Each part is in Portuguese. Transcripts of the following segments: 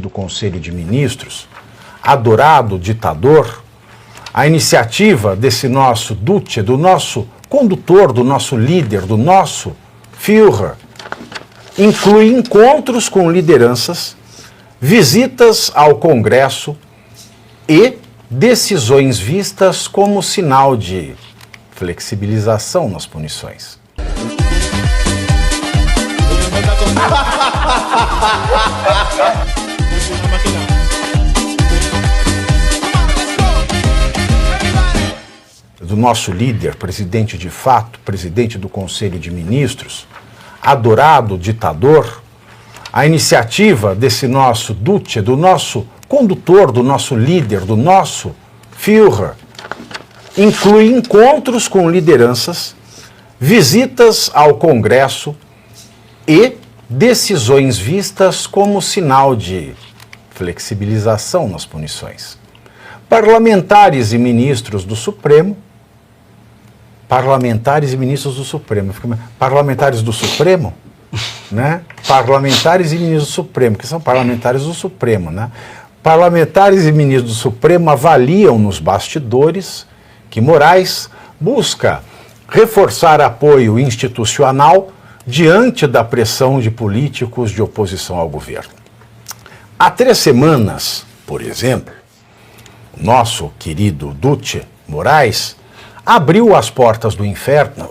presidente do Conselho de Ministros, adorado ditador, a iniciativa desse nosso Duce, do nosso condutor, do nosso líder, do nosso Führer, inclui encontros com lideranças, visitas ao Congresso e decisões vistas como sinal de flexibilização nas punições. Do nosso líder, presidente de fato, presidente do Conselho de Ministros, adorado ditador, a iniciativa desse nosso Duce, do nosso condutor, do nosso líder, do nosso Führer, inclui encontros com lideranças, visitas ao Congresso e decisões vistas como sinal de flexibilização nas punições. Parlamentares e ministros do Supremo, parlamentares do Supremo, né? Parlamentares e ministros do Supremo, que são parlamentares do Supremo, né? Parlamentares e ministros do Supremo avaliam nos bastidores que Moraes busca reforçar apoio institucional diante da pressão de políticos de oposição ao governo. Há 3 semanas, por exemplo, o nosso querido Duce Moraes abriu as portas do inferno,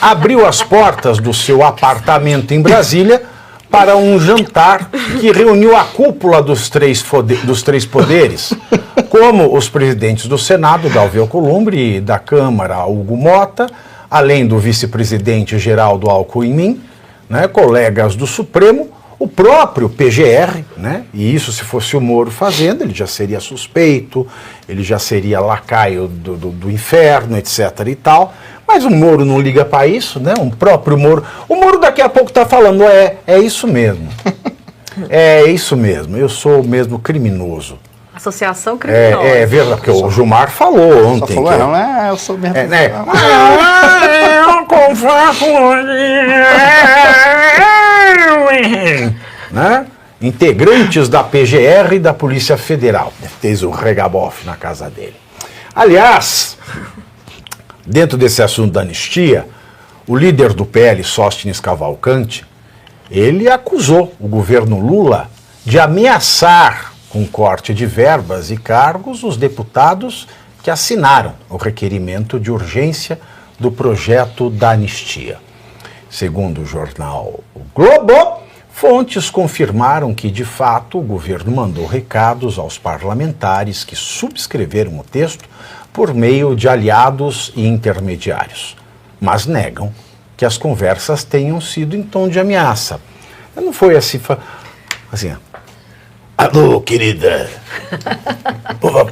abriu as portas do seu apartamento em Brasília para um jantar que reuniu a cúpula dos três poderes, como os presidentes do Senado, Davi Alcolumbre, e da Câmara, Hugo Mota, além do vice-presidente Geraldo Alckmin, né, colegas do Supremo, o próprio PGR, né, e isso se fosse o Moro fazendo, ele já seria suspeito, ele já seria lacaio do inferno, etc. e tal, mas o Moro não liga para isso, né, o próprio Moro, o Moro daqui a pouco está falando, é isso mesmo, é isso mesmo, eu sou mesmo criminoso. Associação criminosa. É verdade, porque o Gilmar falou ontem. Só falou, eu sou mesmo. Eu confesso né? Integrantes da PGR e da Polícia Federal. Fez um regabofe na casa dele. Aliás, dentro desse assunto da anistia, o líder do PL, Sóstenes Cavalcante, ele acusou o governo Lula de ameaçar com corte de verbas e cargos os deputados que assinaram o requerimento de urgência do projeto da anistia. Segundo o jornal O Globo, fontes confirmaram que, de fato, o governo mandou recados aos parlamentares que subscreveram o texto por meio de aliados e intermediários, mas negam que as conversas tenham sido em tom de ameaça. Não foi assim, alô, querida,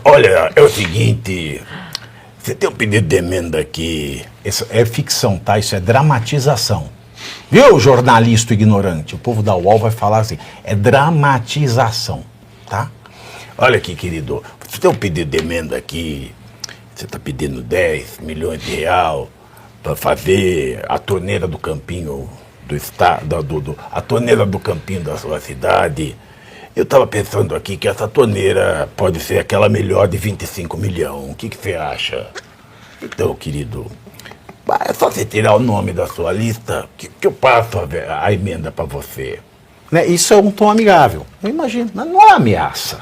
olha, é o seguinte, você tem um pedido de emenda aqui, isso é ficção, tá? Isso é dramatização. Viu, jornalista ignorante? O povo da UOL vai falar assim, é dramatização, tá? Olha aqui, querido, você tem um pedido de emenda aqui, você está pedindo 10 milhões de reais para fazer a torneira do campinho do estado, a torneira do campinho da sua cidade. Eu estava pensando aqui que essa torneira pode ser aquela melhor de 25 milhões. O que você acha? Então, querido, é só você tirar o nome da sua lista que eu passo a emenda para você. Né? Isso é um tom amigável. Eu imagino. Mas não é ameaça.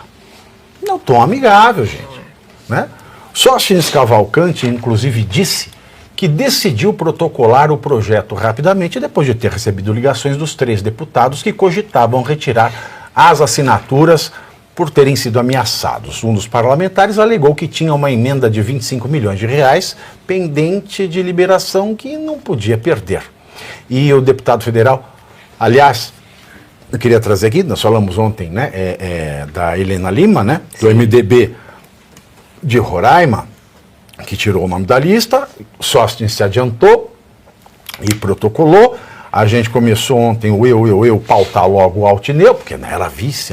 Não é um tom amigável, gente. Né? Sóstenes Cavalcante, inclusive, disse que decidiu protocolar o projeto rapidamente depois de ter recebido ligações dos 3 deputados que cogitavam retirar as assinaturas por terem sido ameaçados. Um dos parlamentares alegou que tinha uma emenda de 25 milhões de reais pendente de liberação que não podia perder. E o deputado federal, aliás, eu queria trazer aqui, nós falamos ontem, né, da Helena Lima, né, do MDB de Roraima, que tirou o nome da lista, Sóstenes se adiantou e protocolou. A gente começou ontem eu pautar logo o Altineu, porque não era o vice.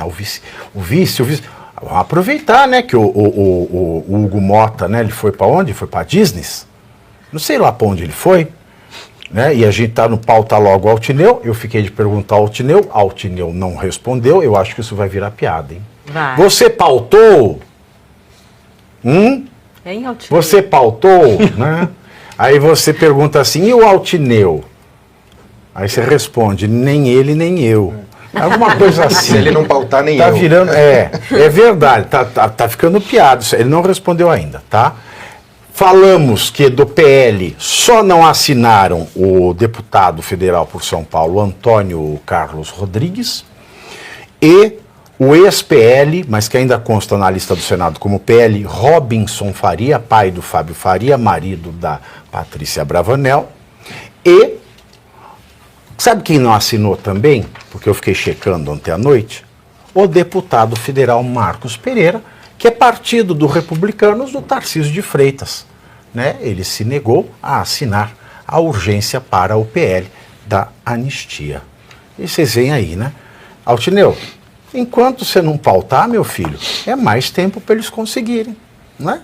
Vamos aproveitar, né, que o Hugo Mota, né, ele foi para onde? Foi para Disney? Não sei lá para onde ele foi. né? E a gente está no pauta logo Altineu, eu fiquei de perguntar ao Altineu não respondeu, eu acho que isso vai virar piada, hein? Vai. Você pautou? Hein, Altineu? Você pautou, né? Aí você pergunta assim, e o Altineu? Aí você responde, nem ele, nem eu. Alguma coisa assim. Se ele não pautar, nem tá eu. Virando, é verdade, tá ficando piada. Ele não respondeu ainda, tá? Falamos que do PL só não assinaram o deputado federal por São Paulo, Antônio Carlos Rodrigues, e o ex-PL, mas que ainda consta na lista do Senado como PL, Robinson Faria, pai do Fábio Faria, marido da Patrícia Bravanel, e sabe quem não assinou também, porque eu fiquei checando ontem à noite? O deputado federal Marcos Pereira, que é partido do Republicanos do Tarcísio de Freitas, né? Ele se negou a assinar a urgência para o PL da anistia. E vocês veem aí, né? Altineu, enquanto você não pautar, meu filho, é mais tempo para eles conseguirem, né?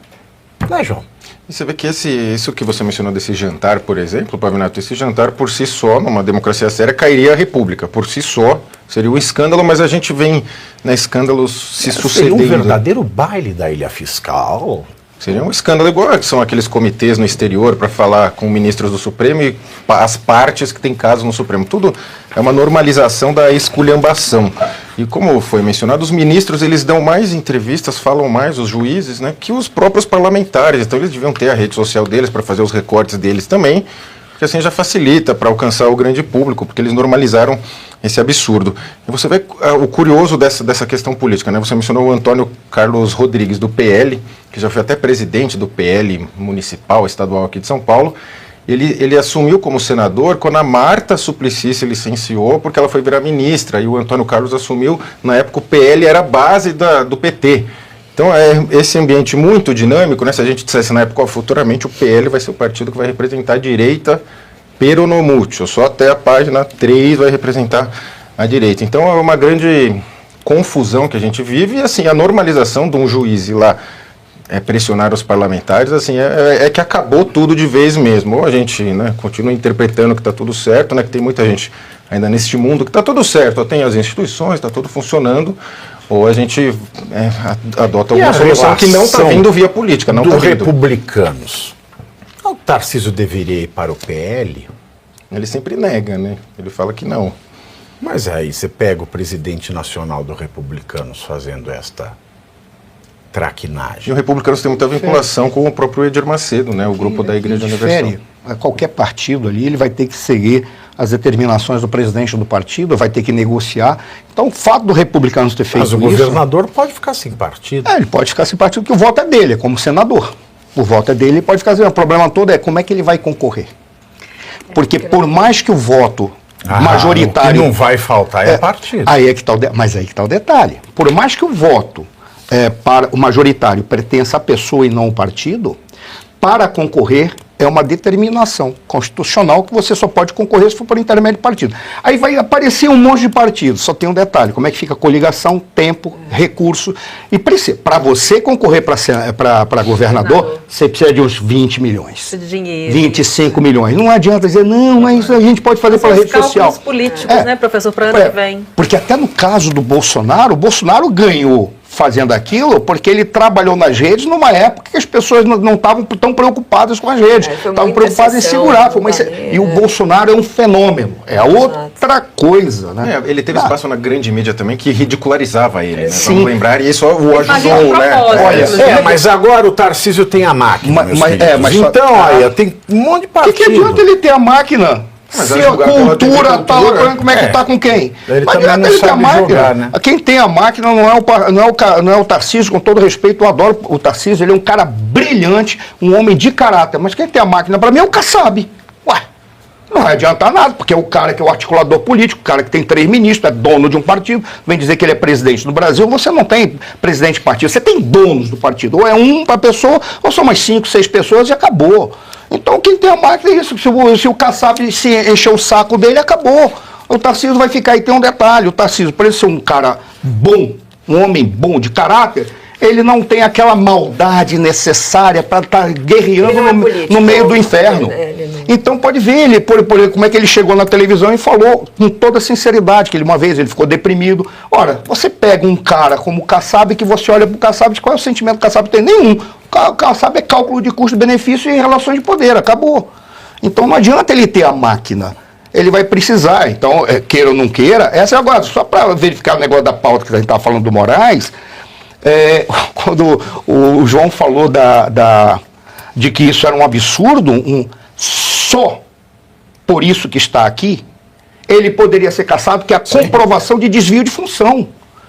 Né, João? E você vê que isso que você mencionou desse jantar, por exemplo, Pavinato, esse jantar por si só, numa democracia séria, cairia a República. Por si só, seria um escândalo, mas a gente vem, né, escândalos se sucedendo. Seria um verdadeiro baile da ilha fiscal. Seria um escândalo igual que são aqueles comitês no exterior para falar com ministros do Supremo e as partes que têm caso no Supremo. Tudo é uma normalização da esculhambação. E como foi mencionado, os ministros eles dão mais entrevistas, falam mais, os juízes, né, que os próprios parlamentares. Então eles deviam ter a rede social deles para fazer os recortes deles também, porque assim já facilita para alcançar o grande público, porque eles normalizaram esse absurdo. E você vê o curioso dessa questão política, né? Você mencionou o Antônio Carlos Rodrigues, do PL, que já foi até presidente do PL municipal, estadual aqui de São Paulo. Ele assumiu como senador quando a Marta Suplicy se licenciou, porque ela foi virar ministra, e o Antônio Carlos assumiu, na época o PL era a base do PT. Então é esse ambiente muito dinâmico, né? Se a gente dissesse na época, futuramente o PL vai ser o partido que vai representar a direita peronomútil, só até a página 3 vai representar a direita. Então é uma grande confusão que a gente vive, e assim, a normalização de um juiz ir lá pressionar os parlamentares, assim, é que acabou tudo de vez mesmo. Ou a gente, né, continua interpretando que está tudo certo, né, que tem muita gente ainda neste mundo que está tudo certo, tem as instituições, está tudo funcionando, ou a gente adota alguma solução que não está vindo via política, não está vindo. Republicanos. O Tarcísio deveria ir para o PL? Ele sempre nega, né? Ele fala que não. Mas aí você pega o presidente nacional do Republicanos fazendo esta traquinagem. E o Republicanos tem muita vinculação com o próprio Edir Macedo, né? O grupo da Igreja Universal. Qualquer partido ali, ele vai ter que seguir as determinações do presidente do partido, vai ter que negociar. Então, o fato do Republicanos ter feito isso... Mas o governador pode ficar sem partido. Ele pode ficar sem partido, porque o voto é dele, é como senador. O voto é dele, ele pode ficar sem. O problema todo é como é que ele vai concorrer. Porque por mais que o voto majoritário... O que não vai faltar é partido. Mas aí que está o detalhe. Por mais que o voto para o majoritário pertença à pessoa e não ao partido, para concorrer é uma determinação constitucional que você só pode concorrer se for por intermédio de partido. Aí vai aparecer um monte de partidos, só tem um detalhe, como é que fica a coligação, tempo, recurso, e para você concorrer para governador, você precisa de uns 20 milhões, de dinheiro, 25 milhões, não adianta dizer, não, mas isso a gente pode fazer pela rede social. Os políticos, né, professor, para ano que vem. Porque até no caso do Bolsonaro, o Bolsonaro ganhou fazendo aquilo porque ele trabalhou nas redes numa época que as pessoas não estavam tão preocupadas com as redes, estavam preocupadas em segurar. E o Bolsonaro é um fenômeno, é outra coisa, né? Ele teve espaço na grande mídia também que ridicularizava ele, né? Vamos lembrar, e isso o ajudou, né? Olha, mas agora o Tarcísio tem a máquina, então, aí tem um monte de partido. Que adianta ele ter a máquina? Mas se a cultura tá lá, como é que tá com quem? Ele também não sabe jogar, né? Quem tem a máquina não é o Tarcísio, com todo respeito, eu adoro o Tarcísio, ele é um cara brilhante, um homem de caráter, mas quem tem a máquina para mim é o Kassab. Ué, não vai adiantar nada, porque é o cara que é o articulador político, o cara que tem 3 ministros, é dono de um partido, vem dizer que ele é presidente do Brasil, você não tem presidente de partido, você tem donos do partido, ou é um para pessoa, ou são umas 5, 6 pessoas e acabou. Então quem tem a máquina é isso, se o Kassab se encher o saco dele, acabou. O Tarcísio vai ficar aí, tem um detalhe, o Tarcísio, por ele ser um cara bom, um homem bom de caráter, ele não tem aquela maldade necessária para estar guerreando no meio do inferno. Então pode ver ele, como é que ele chegou na televisão e falou com toda sinceridade, que uma vez ele ficou deprimido. Ora, você pega um cara como o Kassab, que você olha para o Kassab, qual é o sentimento que o Kassab tem? Nenhum. O Kassab é cálculo de custo-benefício e relações de poder, acabou. Então não adianta ele ter a máquina. Ele vai precisar, então, queira ou não queira, essa é agora, só para verificar o negócio da pauta que a gente estava falando do Moraes, quando o João falou de que isso era um absurdo, só por isso que está aqui, ele poderia ser cassado, porque é a comprovação de desvio de função.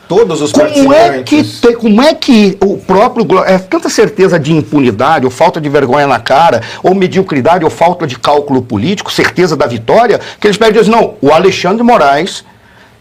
Todos os Como é que o próprio... tanta certeza de impunidade, ou falta de vergonha na cara, ou mediocridade, ou falta de cálculo político, certeza da vitória, que eles pedem assim, não, o Alexandre Moraes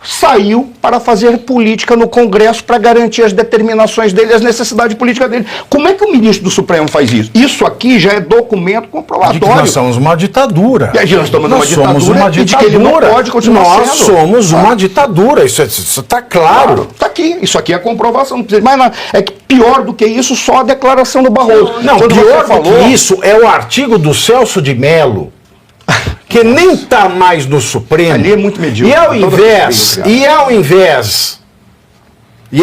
saiu para fazer política no Congresso para garantir as determinações dele, as necessidades políticas dele. Como é que o ministro do Supremo faz isso? Isso aqui já é documento comprobatório. De que nós somos uma ditadura. E aí nós estamos numa ditadura, somos uma ditadura. E de que ele não pode continuar Nós somos uma ditadura, isso está claro. Está aqui, isso aqui é a comprovação, não precisa mais nada. É que pior do que isso, só a declaração do Barroso. Não, pior do que isso é o artigo do Celso de Mello, que nem está mais no Supremo. Ali é muito medíocre. E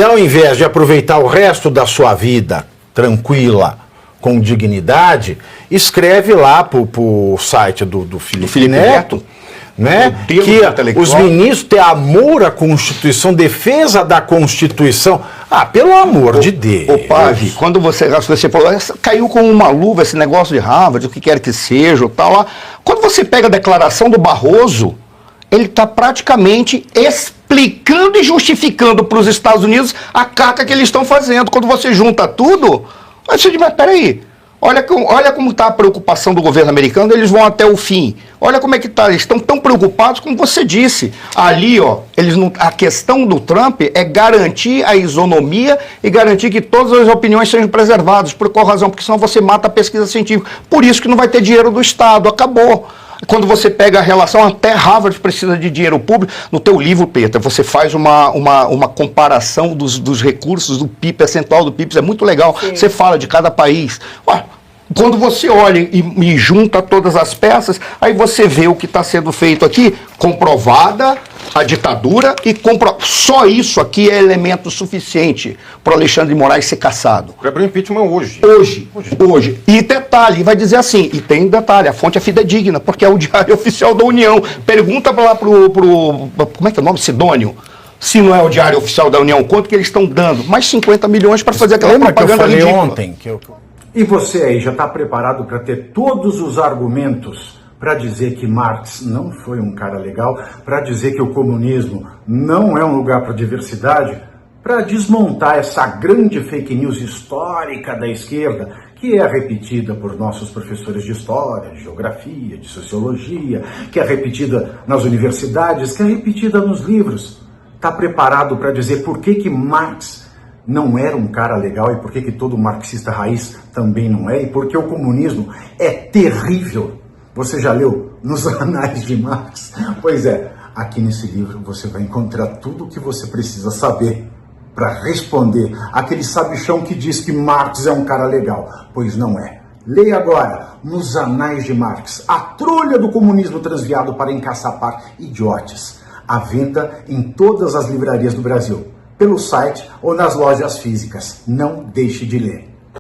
ao invés de aproveitar o resto da sua vida tranquila, com dignidade, escreve lá pro site do Felipe Neto, né? Que os ministros têm amor à Constituição, defesa da Constituição. Ah, pelo amor de Deus. Ô, Pave, quando você falou, caiu com uma luva esse negócio de Harvard, o que quer que seja, tal lá. Quando você pega a declaração do Barroso, ele está praticamente explicando e justificando para os Estados Unidos a caca que eles estão fazendo. Quando você junta tudo, você diz, mas peraí, olha como está a preocupação do governo americano, eles vão até o fim. Olha como é que está, eles estão tão preocupados como você disse. Ali, ó, a questão do Trump é garantir a isonomia e garantir que todas as opiniões sejam preservadas. Por qual razão? Porque senão você mata a pesquisa científica. Por isso que não vai ter dinheiro do Estado, acabou. Quando você pega a relação, até Harvard precisa de dinheiro público. No teu livro, Peter, você faz uma comparação dos recursos do PIB, percentual do PIB, é muito legal. Sim. Você fala de cada país. Quando você olha e junta todas as peças, aí você vê o que está sendo feito aqui, comprovada a ditadura e só isso aqui é elemento suficiente para o Alexandre de Moraes ser cassado. Para abrir o impeachment hoje. Hoje. E detalhe, vai dizer assim, e tem detalhe, a fonte é fidedigna, porque é o Diário Oficial da União. Pergunta lá pro como é que é o nome? Sidônio. Se não é o Diário Oficial da União, quanto que eles estão dando? Mais 50 milhões para fazer aquela propaganda ridícula. Lembra que eu falei ontem? E você aí já está preparado para ter todos os argumentos para dizer que Marx não foi um cara legal, para dizer que o comunismo não é um lugar para diversidade, para desmontar essa grande fake news histórica da esquerda, que é repetida por nossos professores de história, de geografia, de sociologia, que é repetida nas universidades, que é repetida nos livros. Está preparado para dizer por que Marx não era um cara legal e por que todo marxista raiz também não é, e porque o comunismo é terrível. Você já leu Nos Anais de Marx? Pois é, aqui nesse livro você vai encontrar tudo o que você precisa saber para responder aquele sabichão que diz que Marx é um cara legal, pois não é. Leia agora Nos Anais de Marx, a trolha do comunismo transviado para encaçapar idiotes, à venda em todas as livrarias do Brasil, pelo site ou nas lojas físicas. Não deixe de ler.